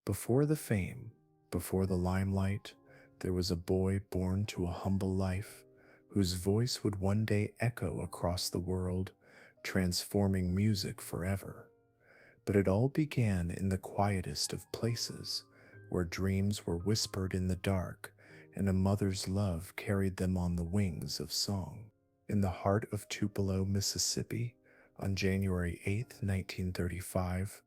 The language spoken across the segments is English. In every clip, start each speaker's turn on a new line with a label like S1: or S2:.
S1: Before the fame, before the limelight, there was a boy born to a humble life, whose voice would one day echo across the world, transforming music forever. But it all began in the quietest of places, where dreams were whispered in the dark, and a mother's love carried them on the wings of song. In the heart of Tupelo, Mississippi, on January 8, 1935,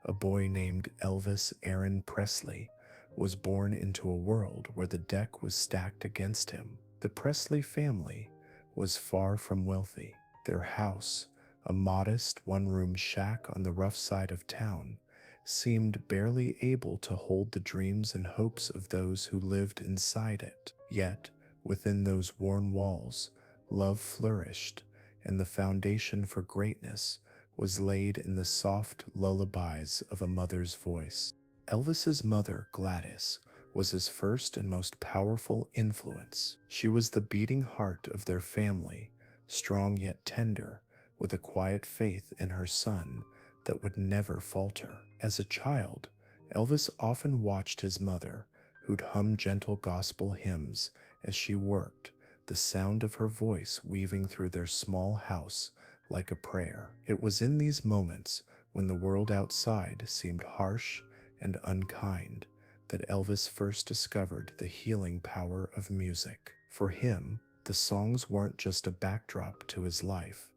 S1: a boy named Elvis Aaron Presley was born into a world where the deck was stacked against him. The Presley family was far from wealthy. Their house, a modest one-room shack on the rough side of town, seemed barely able to hold the dreams and hopes of those who lived inside it. Yet, within those worn walls, love flourished, and the foundation for greatness was laid in the soft lullabies of a mother's voice. Elvis's mother, Gladys, was his first and most powerful influence. She was the beating heart of their family, strong yet tender, with a quiet faith in her son that would never falter. As a child, Elvis often watched his mother, who'd hum gentle gospel hymns as she worked, the sound of her voice weaving through their small house like a prayer. It was in these moments, when the world outside seemed harsh and unkind, that Elvis first discovered the healing power of music. For him, the songs weren't just a backdrop to his life.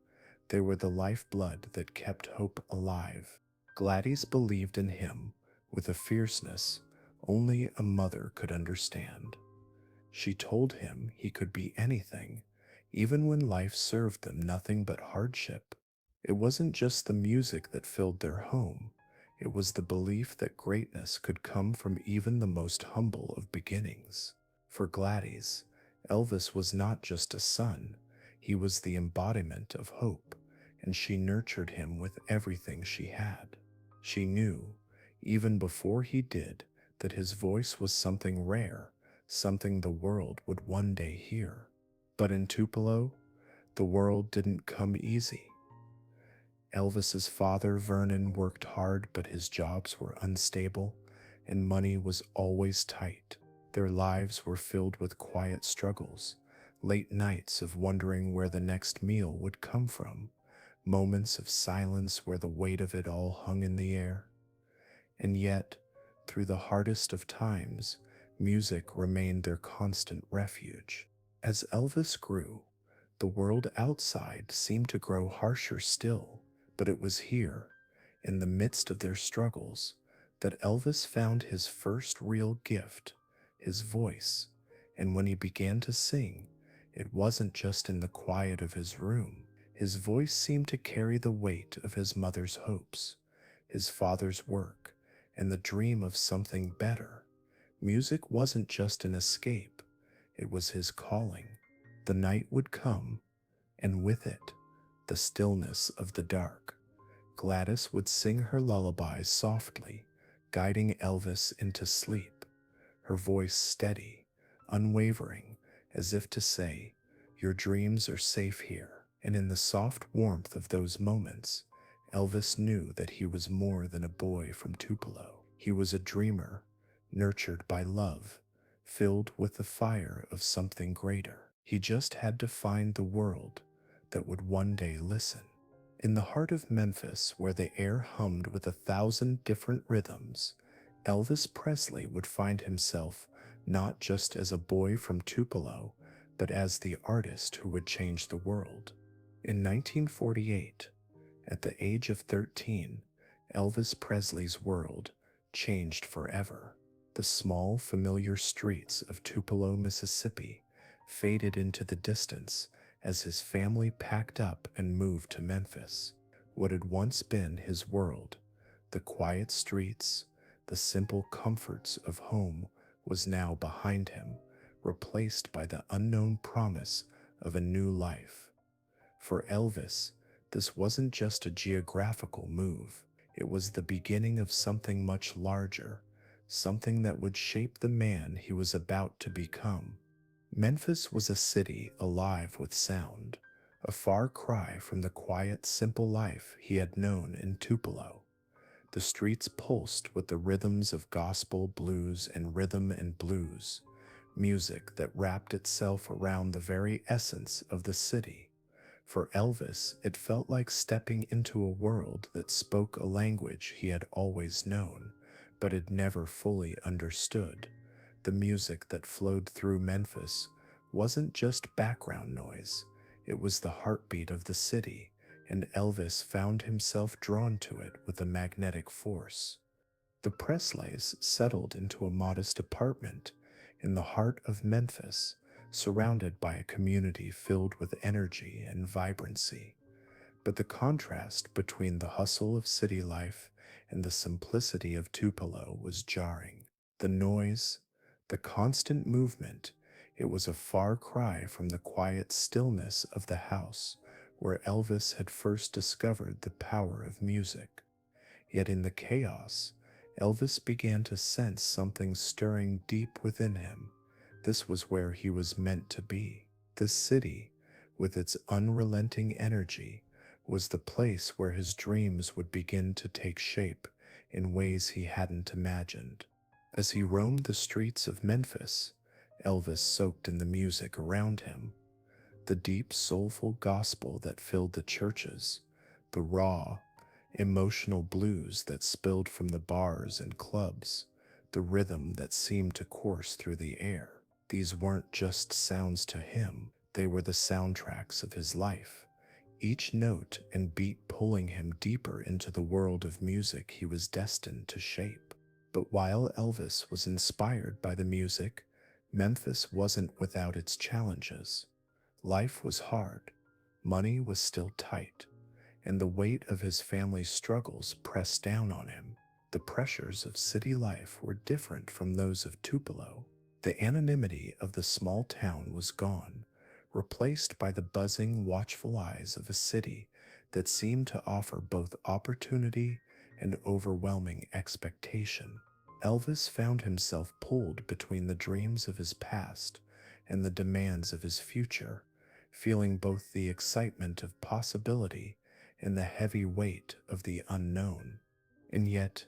S1: They were the lifeblood that kept hope alive. Gladys believed in him with a fierceness only a mother could understand. She told him he could be anything, even when life served them nothing but hardship. It wasn't just the music that filled their home. It was the belief that greatness could come from even the most humble of beginnings. For Gladys, Elvis was not just a son, he was the embodiment of hope, and she nurtured him with everything she had. She knew, even before he did, that his voice was something rare, something the world would one day hear. But in Tupelo, the world didn't come easy. Elvis's father, Vernon, worked hard, but his jobs were unstable, and money was always tight. Their lives were filled with quiet struggles, late nights of wondering where the next meal would come from, moments of silence where the weight of it all hung in the air. And yet, through the hardest of times, music remained their constant refuge. As Elvis grew, the world outside seemed to grow harsher still, but it was here, in the midst of their struggles, that Elvis found his first real gift, his voice. And when he began to sing, it wasn't just in the quiet of his room. His voice seemed to carry the weight of his mother's hopes, his father's work, and the dream of something better. Music wasn't just an escape, it was his calling. The night would come, and with it, the stillness of the dark. Gladys would sing her lullabies softly, guiding Elvis into sleep, her voice steady, unwavering, as if to say, "Your dreams are safe here." And in the soft warmth of those moments, Elvis knew that he was more than a boy from Tupelo. He was a dreamer, nurtured by love, filled with the fire of something greater. He just had to find the world that would one day listen. In the heart of Memphis, where the air hummed with 1,000 different rhythms, Elvis Presley would find himself not just as a boy from Tupelo, but as the artist who would change the world. In 1948, at the age of 13, Elvis Presley's world changed forever. The small, familiar streets of Tupelo, Mississippi, faded into the distance as his family packed up and moved to Memphis. What had once been his world, the quiet streets, the simple comforts of home, was now behind him, replaced by the unknown promise of a new life. For Elvis, this wasn't just a geographical move. It was the beginning of something much larger, something that would shape the man he was about to become. Memphis was a city alive with sound, a far cry from the quiet, simple life he had known in Tupelo. The streets pulsed with the rhythms of gospel, blues, and rhythm and blues, music that wrapped itself around the very essence of the city. For Elvis, it felt like stepping into a world that spoke a language he had always known, but had never fully understood. The music that flowed through Memphis wasn't just background noise, it was the heartbeat of the city, and Elvis found himself drawn to it with a magnetic force. The Presleys settled into a modest apartment in the heart of Memphis, surrounded by a community filled with energy and vibrancy. But the contrast between the hustle of city life and the simplicity of Tupelo was jarring. The noise, the constant movement, it was a far cry from the quiet stillness of the house where Elvis had first discovered the power of music. Yet in the chaos, Elvis began to sense something stirring deep within him. This was where he was meant to be. This city, with its unrelenting energy, was the place where his dreams would begin to take shape in ways he hadn't imagined. As he roamed the streets of Memphis, Elvis soaked in the music around him, the deep, soulful gospel that filled the churches, the raw, emotional blues that spilled from the bars and clubs, the rhythm that seemed to course through the air. These weren't just sounds to him, they were the soundtracks of his life, each note and beat pulling him deeper into the world of music he was destined to shape. But while Elvis was inspired by the music, Memphis wasn't without its challenges. Life was hard, money was still tight, and the weight of his family's struggles pressed down on him. The pressures of city life were different from those of Tupelo. The anonymity of the small town was gone, replaced by the buzzing, watchful eyes of a city that seemed to offer both opportunity and overwhelming expectation. Elvis found himself pulled between the dreams of his past and the demands of his future, feeling both the excitement of possibility and the heavy weight of the unknown. And yet,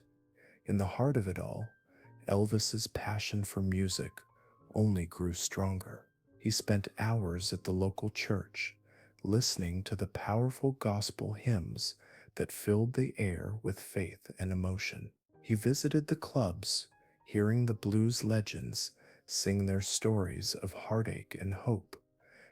S1: in the heart of it all, Elvis's passion for music only grew stronger. He spent hours at the local church, listening to the powerful gospel hymns that filled the air with faith and emotion. He visited the clubs, hearing the blues legends sing their stories of heartache and hope,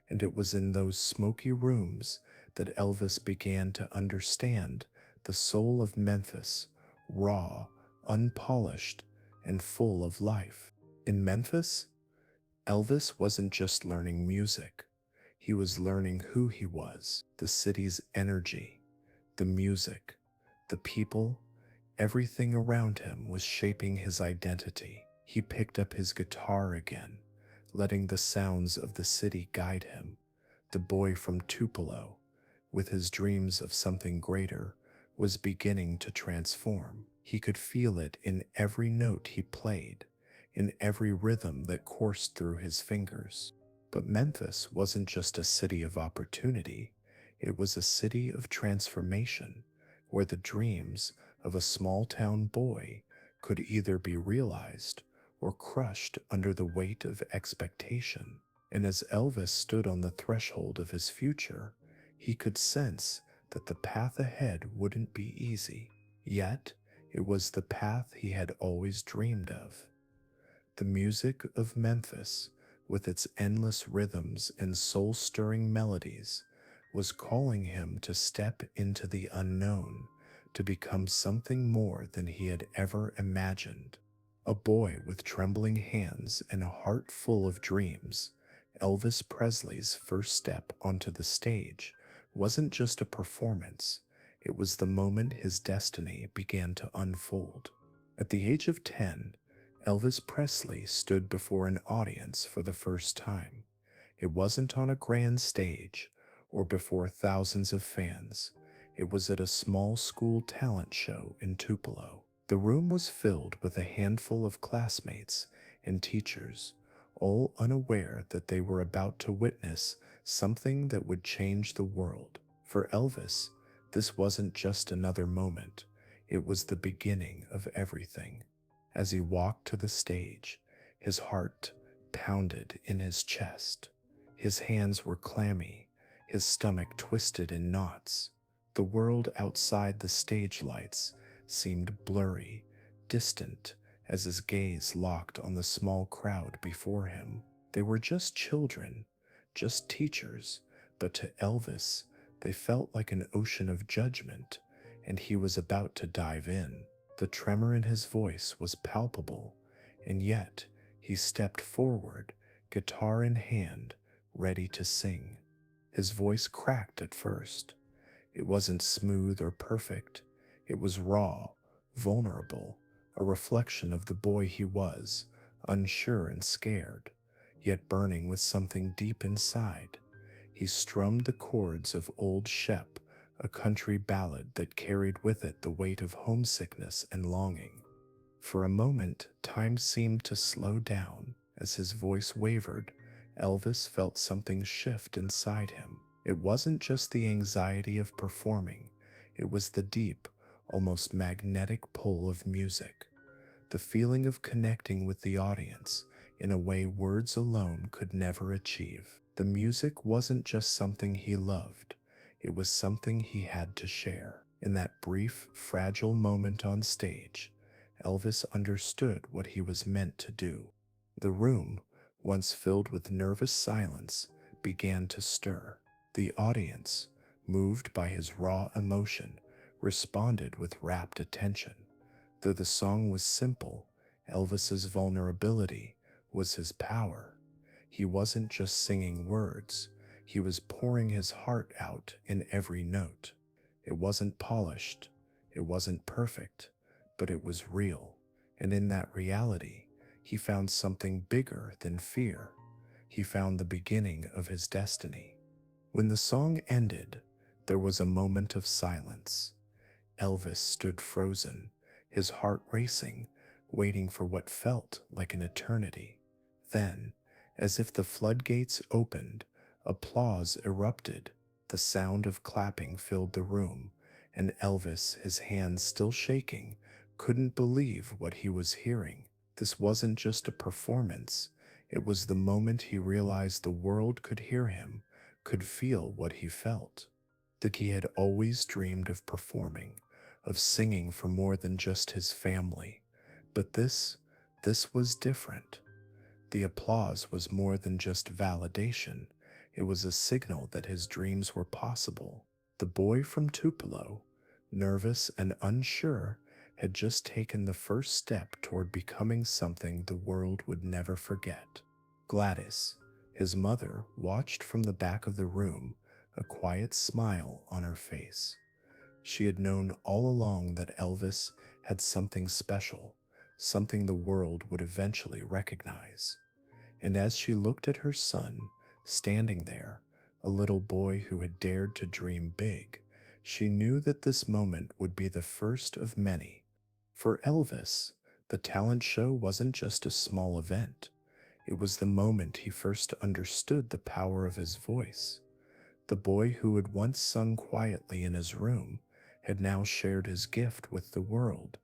S1: and it was in those smoky rooms that Elvis began to understand the soul of Memphis, raw, unpolished, and full of life. In Memphis, Elvis wasn't just learning music, he was learning who he was, the city's energy, the music, the people, everything around him was shaping his identity. He picked up his guitar again, letting the sounds of the city guide him. The boy from Tupelo, with his dreams of something greater, was beginning to transform. He could feel it in every note he played, in every rhythm that coursed through his fingers. But Memphis wasn't just a city of opportunity, it was a city of transformation, where the dreams of a small-town boy could either be realized or crushed under the weight of expectation. And as Elvis stood on the threshold of his future, he could sense that the path ahead wouldn't be easy. Yet, it was the path he had always dreamed of. The music of Memphis, with its endless rhythms and soul-stirring melodies, was calling him to step into the unknown, to become something more than he had ever imagined. A boy with trembling hands and a heart full of dreams, Elvis Presley's first step onto the stage wasn't just a performance, it was the moment his destiny began to unfold. At the age of 10, Elvis Presley stood before an audience for the first time. It wasn't on a grand stage or before thousands of fans. It was at a small school talent show in Tupelo. The room was filled with a handful of classmates and teachers, all unaware that they were about to witness something that would change the world. For Elvis, this wasn't just another moment. It was the beginning of everything. As he walked to the stage, his heart pounded in his chest. His hands were clammy, his stomach twisted in knots. The world outside the stage lights seemed blurry, distant, as his gaze locked on the small crowd before him. They were just children, just teachers, but to Elvis, they felt like an ocean of judgment, and he was about to dive in. The tremor in his voice was palpable, and yet he stepped forward, guitar in hand, ready to sing. His voice cracked at first. It wasn't smooth or perfect. It was raw, vulnerable, a reflection of the boy he was, unsure and scared, yet burning with something deep inside. He strummed the chords of Old Shep, a country ballad that carried with it the weight of homesickness and longing. For a moment, time seemed to slow down. As his voice wavered, Elvis felt something shift inside him. It wasn't just the anxiety of performing, it was the deep, almost magnetic pull of music, the feeling of connecting with the audience in a way words alone could never achieve. The music wasn't just something he loved, it was something he had to share. In that brief, fragile moment on stage, Elvis understood what he was meant to do. The room, once filled with nervous silence, began to stir. The audience, moved by his raw emotion, responded with rapt attention. Though the song was simple, Elvis's vulnerability was his power. He wasn't just singing words, he was pouring his heart out in every note. It wasn't polished, it wasn't perfect, but it was real. And in that reality, he found something bigger than fear. He found the beginning of his destiny. When the song ended, there was a moment of silence. Elvis stood frozen, his heart racing, waiting for what felt like an eternity. Then, as if the floodgates opened, applause erupted. The sound of clapping filled the room, and Elvis, his hands still shaking, couldn't believe what he was hearing. This wasn't just a performance, it was the moment he realized the world could hear him, could feel what he felt. That he had always dreamed of performing, of singing for more than just his family. But this was different. The applause was more than just validation. It was a signal that his dreams were possible. The boy from Tupelo, nervous and unsure, had just taken the first step toward becoming something the world would never forget. Gladys, his mother, watched from the back of the room, a quiet smile on her face. She had known all along that Elvis had something special, something the world would eventually recognize. And as she looked at her son, standing there, a little boy who had dared to dream big, she knew that this moment would be the first of many. For Elvis, the talent show wasn't just a small event. It was the moment he first understood the power of his voice. The boy who had once sung quietly in his room had now shared his gift with the world,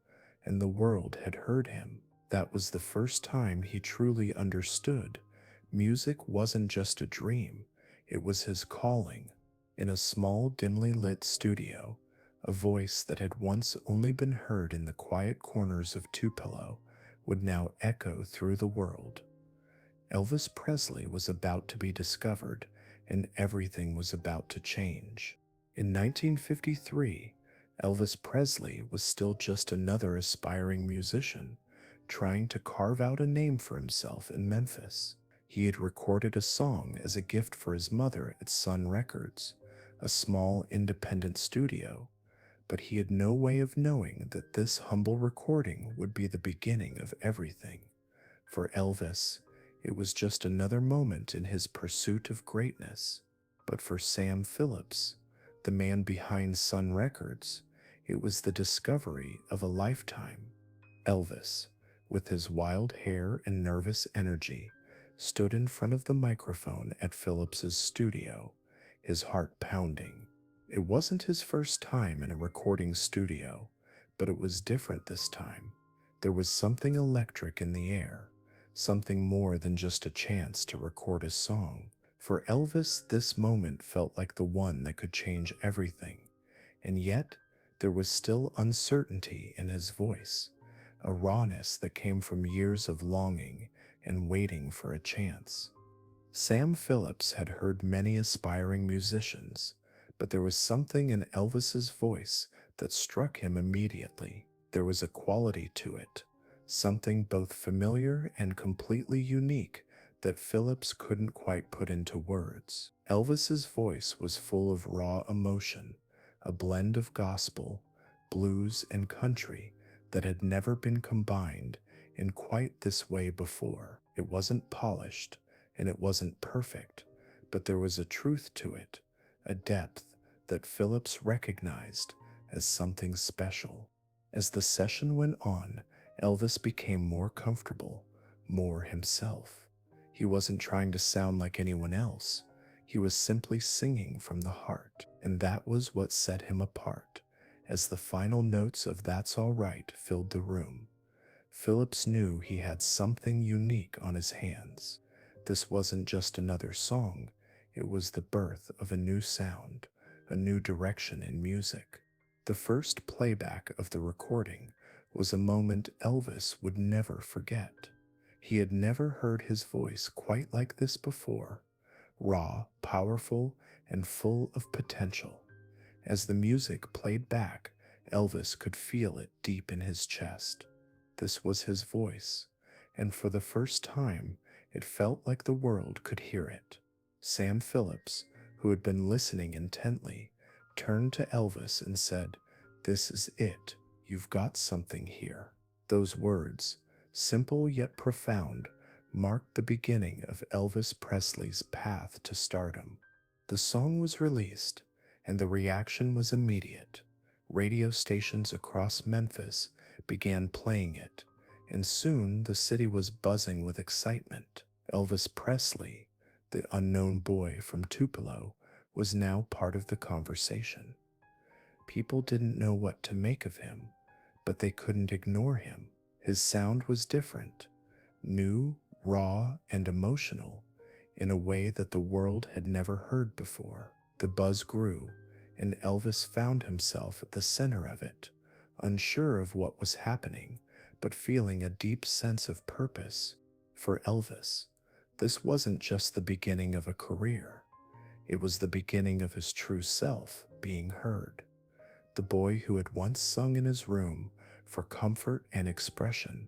S1: and the world had heard him. That was the first time he truly understood. Music wasn't just a dream, it was his calling. In a small, dimly lit studio, a voice that had once only been heard in the quiet corners of Tupelo would now echo through the world. Elvis Presley was about to be discovered, and everything was about to change. In 1953, Elvis Presley was still just another aspiring musician, trying to carve out a name for himself in Memphis. He had recorded a song as a gift for his mother at Sun Records, a small independent studio, but he had no way of knowing that this humble recording would be the beginning of everything. For Elvis, it was just another moment in his pursuit of greatness. But for Sam Phillips, the man behind Sun Records, it was the discovery of a lifetime. Elvis, with his wild hair and nervous energy, stood in front of the microphone at Phillips's studio, his heart pounding. It wasn't his first time in a recording studio, But it was different this time. There was something electric in the air, something more than just a chance to record a song. For Elvis, this moment felt like the one that could change everything, and yet there was still uncertainty in his voice, a rawness that came from years of longing and waiting for a chance. Sam Phillips had heard many aspiring musicians, but there was something in Elvis's voice that struck him immediately. There was a quality to it, something both familiar and completely unique that Phillips couldn't quite put into words. Elvis's voice was full of raw emotion, a blend of gospel, blues, and country that had never been combined in quite this way before. It wasn't polished, and it wasn't perfect, but there was a truth to it, a depth that Phillips recognized as something special. As the session went on, Elvis became more comfortable, more himself. He wasn't trying to sound like anyone else. He was simply singing from the heart, and that was what set him apart. As the final notes of That's All Right filled the room, Phillips knew he had something unique on his hands. This wasn't just another song, it was the birth of a new sound, a new direction in music. The first playback of the recording was a moment Elvis would never forget. He had never heard his voice quite like this before, raw, powerful, and full of potential. As the music played back, Elvis could feel it deep in his chest. This was his voice, and for the first time, it felt like the world could hear it. Sam Phillips, who had been listening intently, turned to Elvis and said, "This is it. You've got something here." Those words, simple yet profound, marked the beginning of Elvis Presley's path to stardom. The song was released, and the reaction was immediate. Radio stations across Memphis began playing it, and soon the city was buzzing with excitement. Elvis Presley, the unknown boy from Tupelo, was now part of the conversation. People didn't know what to make of him, but they couldn't ignore him. His sound was different, new, raw, and emotional, in a way that the world had never heard before. The buzz grew, and Elvis found himself at the center of it, unsure of what was happening, but feeling a deep sense of purpose. For Elvis, this wasn't just the beginning of a career. It was the beginning of his true self being heard. The boy who had once sung in his room for comfort and expression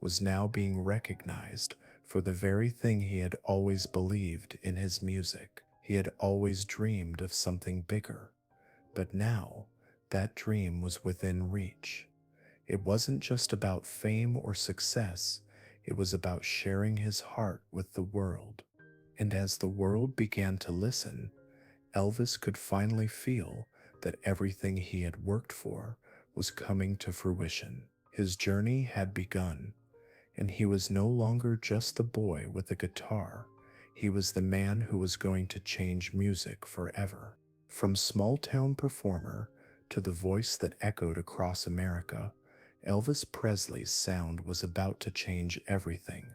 S1: was now being recognized for the very thing he had always believed in his music. He had always dreamed of something bigger, but now that dream was within reach. It wasn't just about fame or success, it was about sharing his heart with the world. And as the world began to listen, Elvis could finally feel that everything he had worked for was coming to fruition. His journey had begun, and he was no longer just the boy with a guitar. He was the man who was going to change music forever. From small-town performer to the voice that echoed across America, Elvis Presley's sound was about to change everything.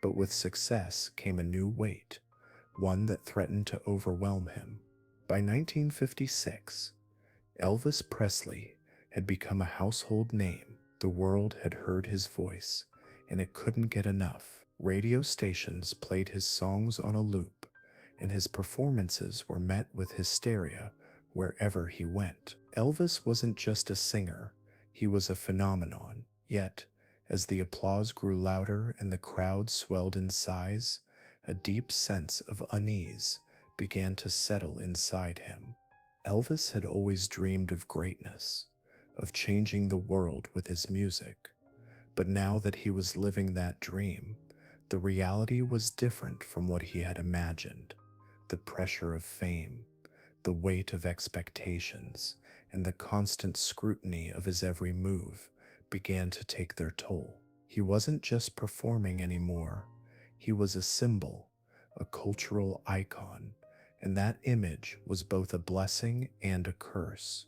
S1: But with success came a new weight, one that threatened to overwhelm him. By 1956, Elvis Presley had become a household name. The world had heard his voice, and it couldn't get enough. Radio stations played his songs on a loop, and his performances were met with hysteria wherever he went. Elvis wasn't just a singer, he was a phenomenon. Yet, as the applause grew louder and the crowd swelled in size, a deep sense of unease began to settle inside him. Elvis had always dreamed of greatness, of changing the world with his music. But now that he was living that dream, the reality was different from what he had imagined. The pressure of fame, the weight of expectations, and the constant scrutiny of his every move began to take their toll. He wasn't just performing anymore. He was a symbol, a cultural icon, and that image was both a blessing and a curse.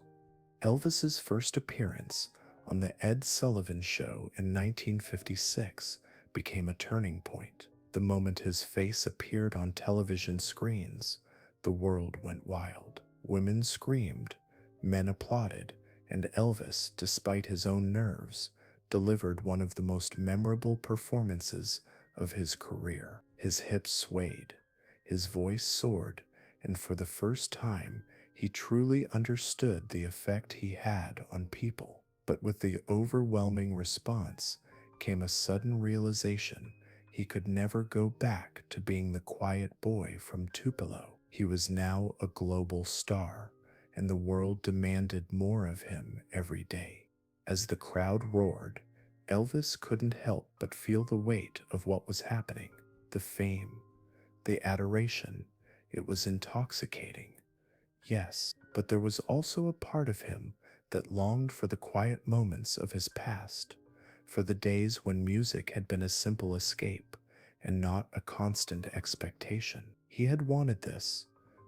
S1: Elvis's first appearance on the Ed Sullivan Show in 1956 became a turning point. The moment his face appeared on television screens, the world went wild. Women screamed, men applauded, and Elvis, despite his own nerves, delivered one of the most memorable performances of his career. His hips swayed, his voice soared, and for the first time, he truly understood the effect he had on people. But with the overwhelming response came a sudden realization he could never go back to being the quiet boy from Tupelo. He was now a global star, and the world demanded more of him every day. As the crowd roared, Elvis couldn't help but feel the weight of what was happening. The fame, the adoration, it was intoxicating. Yes, but there was also a part of him that longed for the quiet moments of his past, for the days when music had been a simple escape and not a constant expectation. He had wanted this,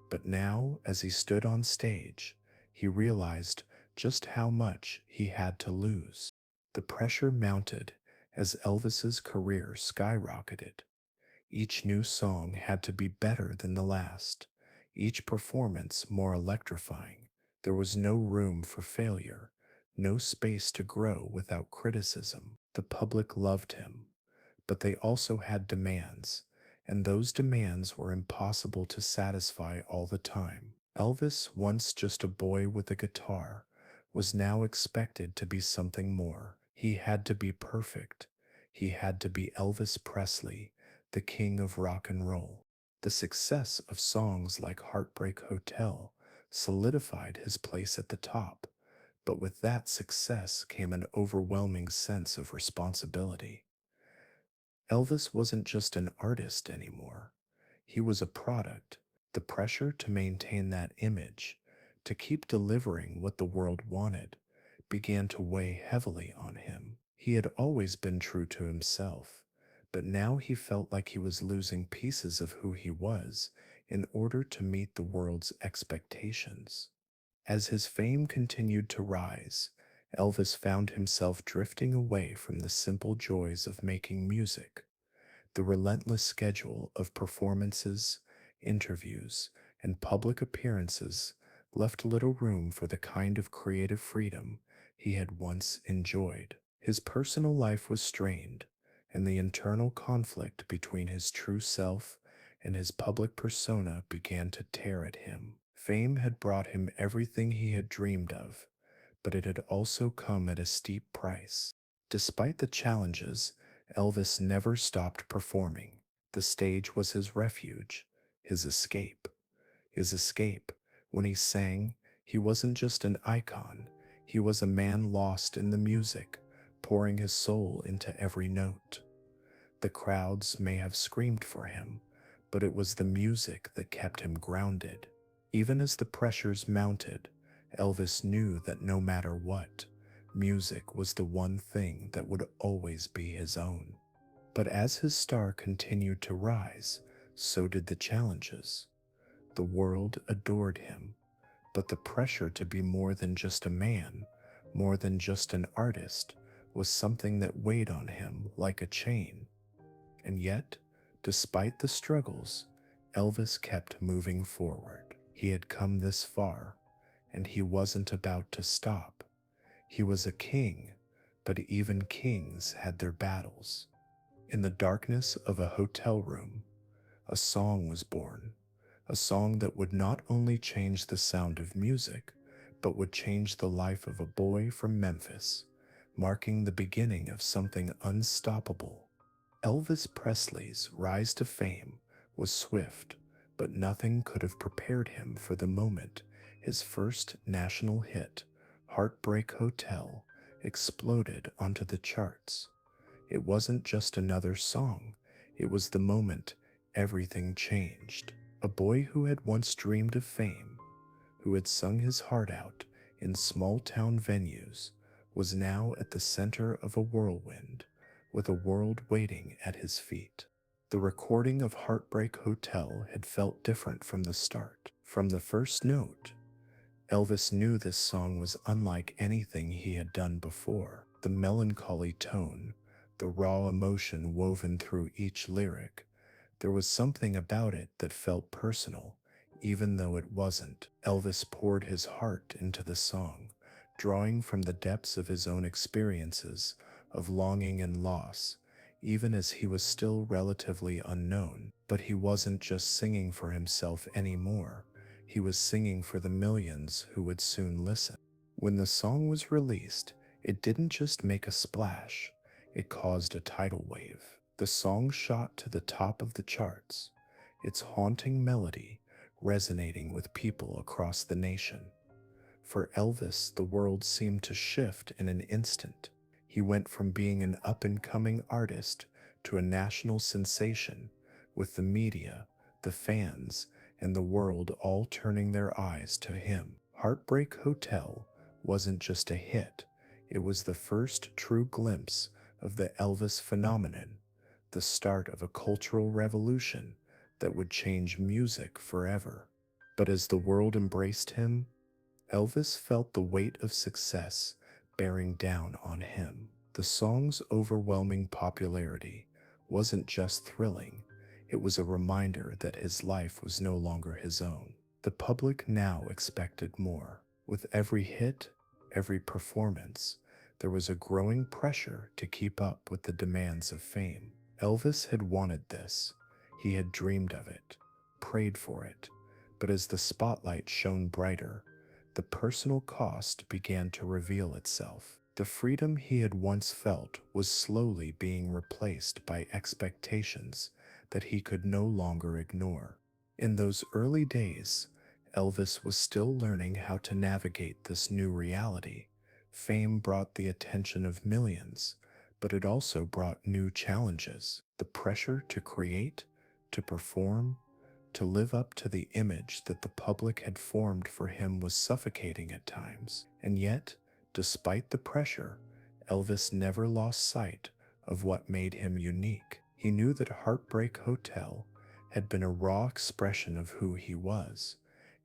S1: but now, as he stood on stage, he realized just how much he had to lose. The pressure mounted as Elvis's career skyrocketed. Each new song had to be better than the last, each performance more electrifying. There was no room for failure, no space to grow without criticism. The public loved him, but they also had demands, and those demands were impossible to satisfy all the time. Elvis, once just a boy with a guitar, was now expected to be something more. He had to be perfect. He had to be Elvis Presley, the king of rock and roll. The success of songs like Heartbreak Hotel solidified his place at the top, but with that success came an overwhelming sense of responsibility. Elvis wasn't just an artist anymore. He was a product. The pressure to maintain that image, to keep delivering what the world wanted, began to weigh heavily on him. He had always been true to himself, but now he felt like he was losing pieces of who he was in order to meet the world's expectations. As his fame continued to rise, Elvis found himself drifting away from the simple joys of making music. The relentless schedule of performances, interviews, and public appearances left little room for the kind of creative freedom he had once enjoyed. His personal life was strained, and the internal conflict between his true self and his public persona began to tear at him. Fame had brought him everything he had dreamed of, but it had also come at a steep price. Despite the challenges, Elvis never stopped performing. The stage was his refuge, his escape. His escape. When he sang, he wasn't just an icon, he was a man lost in the music, pouring his soul into every note. The crowds may have screamed for him, but it was the music that kept him grounded. Even as the pressures mounted, Elvis knew that no matter what, music was the one thing that would always be his own. But as his star continued to rise, so did the challenges. The world adored him, but the pressure to be more than just a man, more than just an artist, was something that weighed on him like a chain. And yet, despite the struggles, Elvis kept moving forward. He had come this far, and he wasn't about to stop. He was a king, but even kings had their battles. In the darkness of a hotel room, a song was born, a song that would not only change the sound of music, but would change the life of a boy from Memphis, marking the beginning of something unstoppable. Elvis Presley's rise to fame was swift, but nothing could have prepared him for the moment his first national hit, Heartbreak Hotel, exploded onto the charts. It wasn't just another song, it was the moment everything changed. A boy who had once dreamed of fame, who had sung his heart out in small town venues, was now at the center of a whirlwind, with a world waiting at his feet. The recording of Heartbreak Hotel had felt different from the start. From the first note, Elvis knew this song was unlike anything he had done before. The melancholy tone, the raw emotion woven through each lyric, there was something about it that felt personal, even though it wasn't. Elvis poured his heart into the song, drawing from the depths of his own experiences of longing and loss, even as he was still relatively unknown. But he wasn't just singing for himself anymore. He was singing for the millions who would soon listen. When the song was released, it didn't just make a splash, it caused a tidal wave. The song shot to the top of the charts, its haunting melody resonating with people across the nation. For Elvis, the world seemed to shift in an instant. He went from being an up-and-coming artist to a national sensation, with the media, the fans, and the world all turning their eyes to him. Heartbreak Hotel wasn't just a hit, it was the first true glimpse of the Elvis phenomenon, the start of a cultural revolution that would change music forever. But as the world embraced him, Elvis felt the weight of success bearing down on him. The song's overwhelming popularity wasn't just thrilling, it was a reminder that his life was no longer his own. The public now expected more. With every hit, every performance, there was a growing pressure to keep up with the demands of fame. Elvis had wanted this. He had dreamed of it, prayed for it. But as the spotlight shone brighter, the personal cost began to reveal itself. The freedom he had once felt was slowly being replaced by expectations that he could no longer ignore. In those early days, Elvis was still learning how to navigate this new reality. Fame brought the attention of millions, but it also brought new challenges. The pressure to create, to perform, to live up to the image that the public had formed for him was suffocating at times. And yet, despite the pressure, Elvis never lost sight of what made him unique. He knew that Heartbreak Hotel had been a raw expression of who he was,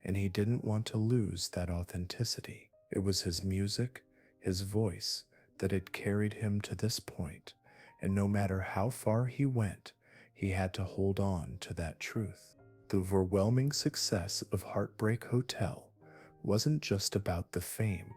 S1: and he didn't want to lose that authenticity. It was his music, his voice, that had carried him to this point, and no matter how far he went, he had to hold on to that truth. The overwhelming success of Heartbreak Hotel wasn't just about the fame.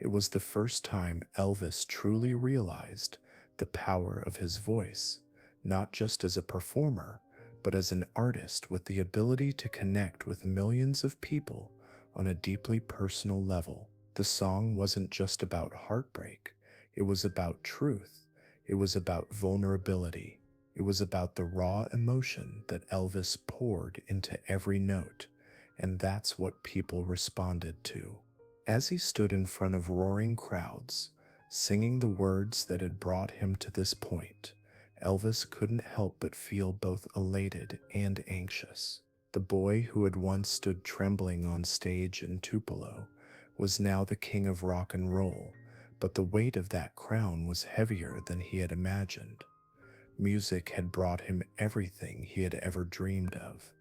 S1: It was the first time Elvis truly realized the power of his voice, not just as a performer, but as an artist with the ability to connect with millions of people on a deeply personal level. The song wasn't just about heartbreak, it was about truth, it was about vulnerability. It was about the raw emotion that Elvis poured into every note, and that's what people responded to. As he stood in front of roaring crowds, singing the words that had brought him to this point, Elvis couldn't help but feel both elated and anxious. The boy who had once stood trembling on stage in Tupelo was now the king of rock and roll, but the weight of that crown was heavier than he had imagined. Music had brought him everything he had ever dreamed of,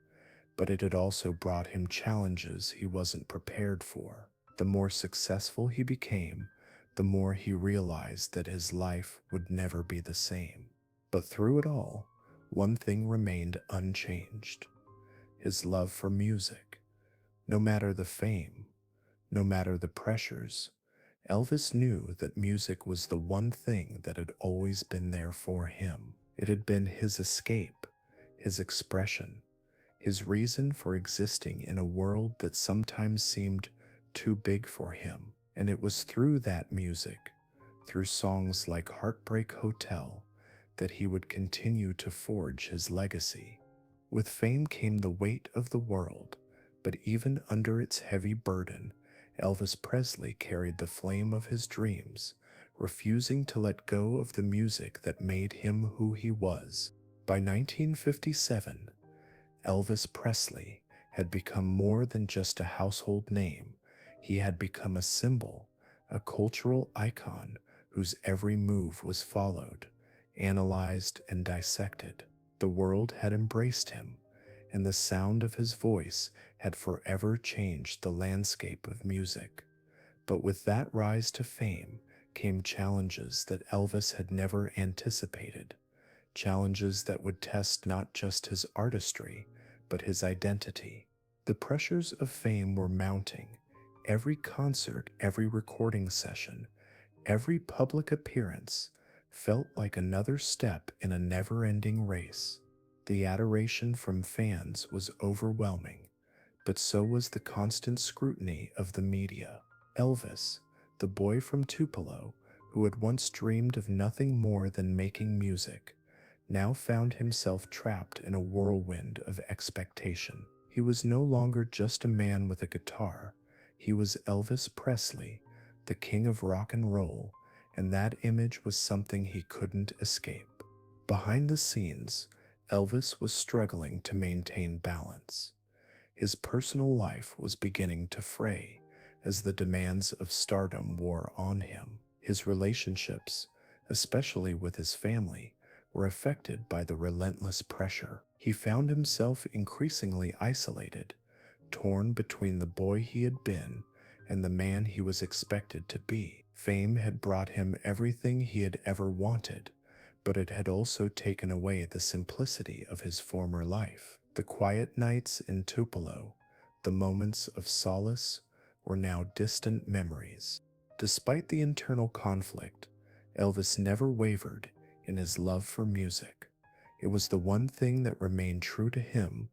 S1: but it had also brought him challenges he wasn't prepared for. The more successful he became, the more he realized that his life would never be the same. But through it all, one thing remained unchanged: his love for music. No matter the fame, no matter the pressures, Elvis knew that music was the one thing that had always been there for him. It had been his escape, his expression, his reason for existing in a world that sometimes seemed too big for him. And it was through that music, through songs like Heartbreak Hotel, that he would continue to forge his legacy. With fame came the weight of the world, but even under its heavy burden, Elvis Presley carried the flame of his dreams, refusing to let go of the music that made him who he was. By 1957, Elvis Presley had become more than just a household name. He had become a symbol, a cultural icon whose every move was followed, analyzed, and dissected. The world had embraced him, and the sound of his voice had forever changed the landscape of music. But with that rise to fame came challenges that Elvis had never anticipated, challenges that would test not just his artistry, but his identity. The pressures of fame were mounting. Every concert, every recording session, every public appearance felt like another step in a never ending race. The adoration from fans was overwhelming, but so was the constant scrutiny of the media. Elvis, the boy from Tupelo, who had once dreamed of nothing more than making music, now found himself trapped in a whirlwind of expectation. He was no longer just a man with a guitar, he was Elvis Presley, the king of rock and roll, and that image was something he couldn't escape. Behind the scenes, Elvis was struggling to maintain balance. His personal life was beginning to fray as the demands of stardom wore on him. His relationships, especially with his family, were affected by the relentless pressure. He found himself increasingly isolated, torn between the boy he had been and the man he was expected to be. Fame had brought him everything he had ever wanted, but it had also taken away the simplicity of his former life. The quiet nights in Tupelo, the moments of solace, were now distant memories. Despite the internal conflict, Elvis never wavered in his love for music. It was the one thing that remained true to him,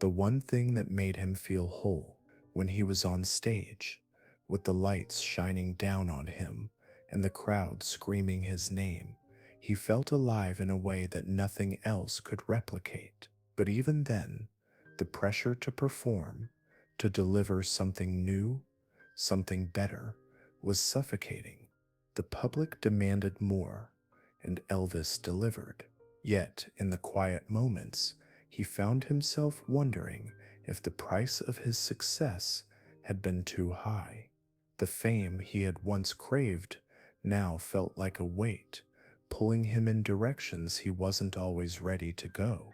S1: the one thing that made him feel whole. When he was on stage, with the lights shining down on him and the crowd screaming his name, he felt alive in a way that nothing else could replicate. But even then, the pressure to perform, to deliver something new, something better, was suffocating. The public demanded more, and Elvis delivered. Yet, in the quiet moments, he found himself wondering if the price of his success had been too high. The fame he had once craved now felt like a weight, pulling him in directions he wasn't always ready to go.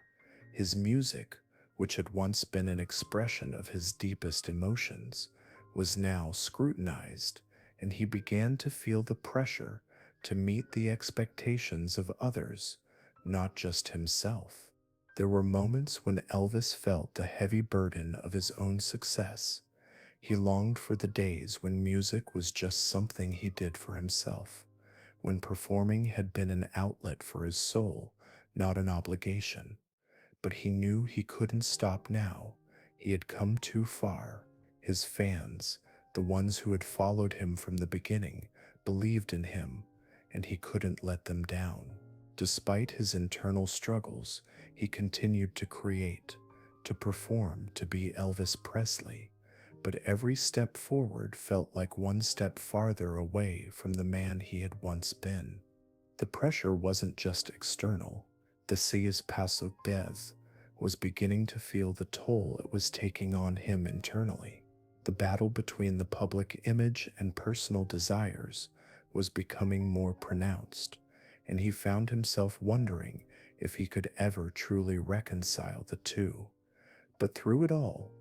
S1: His music, which had once been an expression of his deepest emotions, was now scrutinized, and he began to feel the pressure to meet the expectations of others, not just himself. There were moments when Elvis felt the heavy burden of his own success. He longed for the days when music was just something he did for himself, when performing had been an outlet for his soul, not an obligation. But he knew he couldn't stop now. He had come too far. His fans, the ones who had followed him from the beginning, believed in him, and he couldn't let them down. Despite his internal struggles, he continued to create, to perform, to be Elvis Presley. But every step forward felt like one step farther away from the man he had once been. The pressure wasn't just external. The Sieyes Paso Bez was beginning to feel the toll it was taking on him internally. The battle between the public image and personal desires was becoming more pronounced, and he found himself wondering if he could ever truly reconcile the two. But through it all,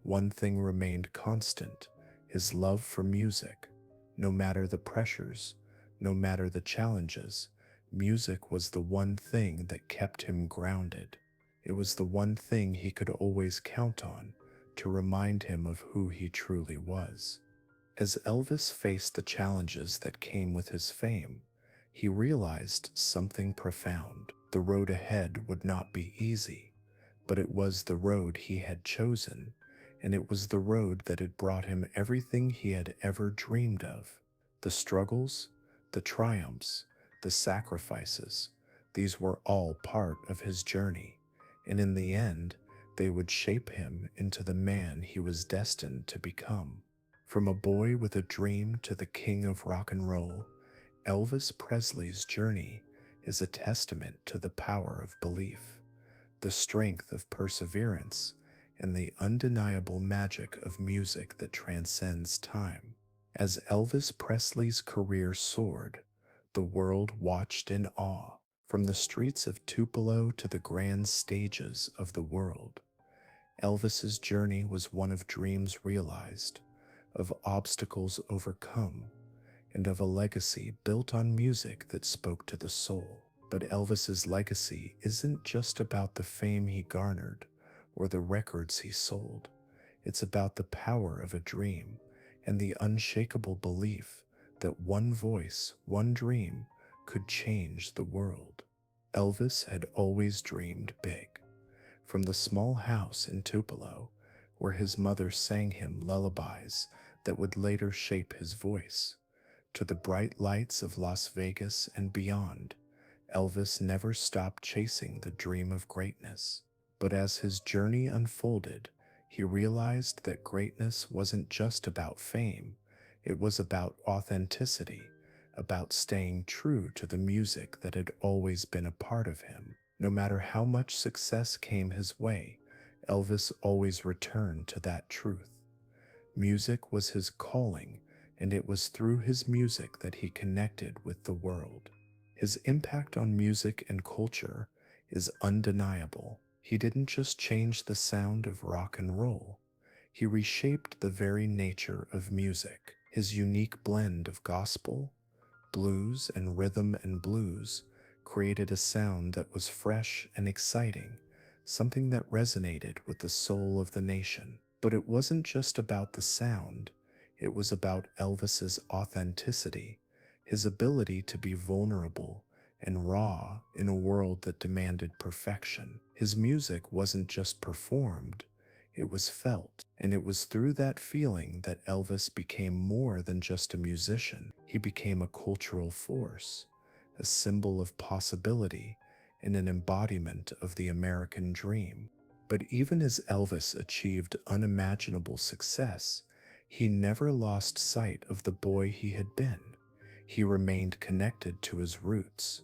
S1: one thing remained constant: his love for music. No matter the pressures, no matter the challenges, music was the one thing that kept him grounded. It was the one thing he could always count on to remind him of who he truly was. As Elvis faced the challenges that came with his fame, he realized something profound. The road ahead would not be easy, but it was the road he had chosen, and it was the road that had brought him everything he had ever dreamed of. The struggles, the triumphs, the sacrifices, these were all part of his journey, and in the end, they would shape him into the man he was destined to become. From a boy with a dream to the king of rock and roll, Elvis Presley's journey is a testament to the power of belief, the strength of perseverance, and the undeniable magic of music that transcends time. As Elvis Presley's career soared, the world watched in awe. From the streets of Tupelo to the grand stages of the world, Elvis's journey was one of dreams realized, of obstacles overcome, and of a legacy built on music that spoke to the soul. But Elvis's legacy isn't just about the fame he garnered or the records he sold. It's about the power of a dream and the unshakable belief that one voice, one dream, could change the world. Elvis had always dreamed big. From the small house in Tupelo, where his mother sang him lullabies that would later shape his voice, to the bright lights of Las Vegas and beyond, Elvis never stopped chasing the dream of greatness. But as his journey unfolded, he realized that greatness wasn't just about fame, it was about authenticity, about staying true to the music that had always been a part of him. No matter how much success came his way, Elvis always returned to that truth. Music was his calling, and it was through his music that he connected with the world. His impact on music and culture is undeniable. He didn't just change the sound of rock and roll, he reshaped the very nature of music. His unique blend of gospel, blues, and rhythm and blues created a sound that was fresh and exciting, something that resonated with the soul of the nation. But it wasn't just about the sound, it was about Elvis's authenticity, his ability to be vulnerable and raw in a world that demanded perfection. His music wasn't just performed, it was felt, and it was through that feeling that Elvis became more than just a musician. He became a cultural force, a symbol of possibility, and an embodiment of the American dream. But even as Elvis achieved unimaginable success, he never lost sight of the boy he had been. He remained connected to his roots,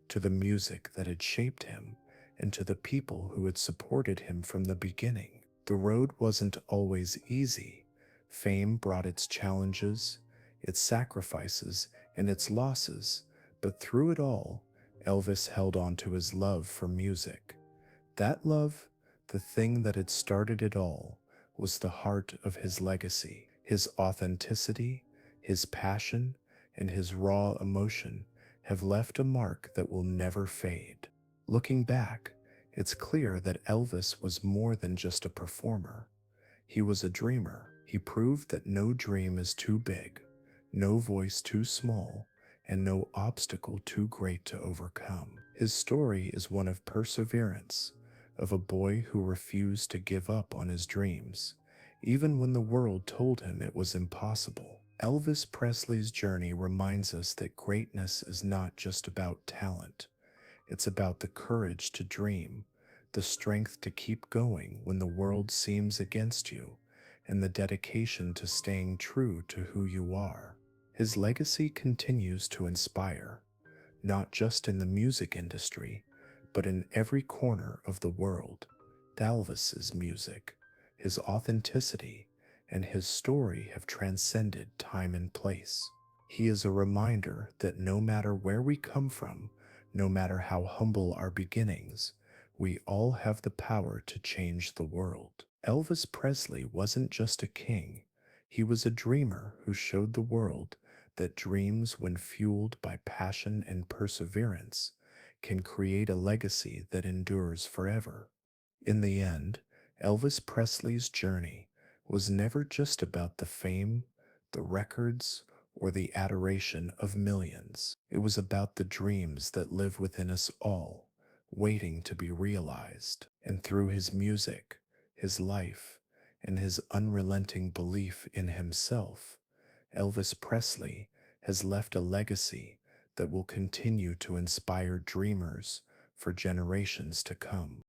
S1: to the music that had shaped him, and to the people who had supported him from the beginning. The road wasn't always easy. Fame brought its challenges, its sacrifices, and its losses, but through it all, Elvis held on to his love for music. That love, the thing that had started it all, was the heart of his legacy. His authenticity, his passion, and his raw emotion have left a mark that will never fade. Looking back, it's clear that Elvis was more than just a performer. He was a dreamer. He proved that no dream is too big, no voice too small, and no obstacle too great to overcome. His story is one of perseverance, of a boy who refused to give up on his dreams, even when the world told him it was impossible. Elvis Presley's journey reminds us that greatness is not just about talent. It's about the courage to dream, the strength to keep going when the world seems against you, and the dedication to staying true to who you are. His legacy continues to inspire, not just in the music industry, but in every corner of the world. Elvis's music, his authenticity, and his story have transcended time and place. He is a reminder that no matter where we come from, no matter how humble our beginnings, we all have the power to change the world. Elvis Presley wasn't just a king, he was a dreamer who showed the world that dreams, when fueled by passion and perseverance, can create a legacy that endures forever. In the end, Elvis Presley's journey was never just about the fame, the records, or the adoration of millions. It was about the dreams that live within us all, waiting to be realized. And through his music, his life, and his unrelenting belief in himself, Elvis Presley has left a legacy that will continue to inspire dreamers for generations to come.